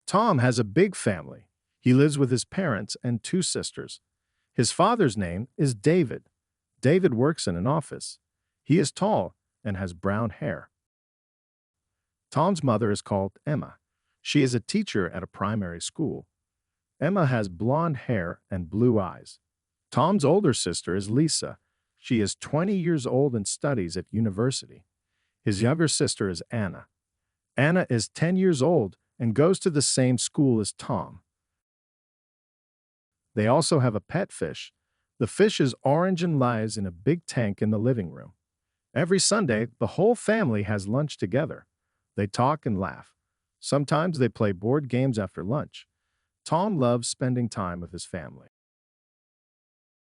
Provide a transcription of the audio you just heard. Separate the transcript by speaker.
Speaker 1: Tom has a big family. He lives with his parents and two sisters. His father's name is David. David works in an office. He is tall and has brown hair. Tom's mother is called Emma. She is a teacher at a primary school. Emma has blonde hair and blue eyes. Tom's older sister is Lisa. She is 20 years old and studies at university. His younger sister is Anna. Anna is 10 years old and goes to the same school as Tom. They also have a pet fish. The fish is orange and lies in a big tank in the living room. Every Sunday, the whole family has lunch together. They talk and laugh. Sometimes they play board games after lunch. Tom loves spending time with his family.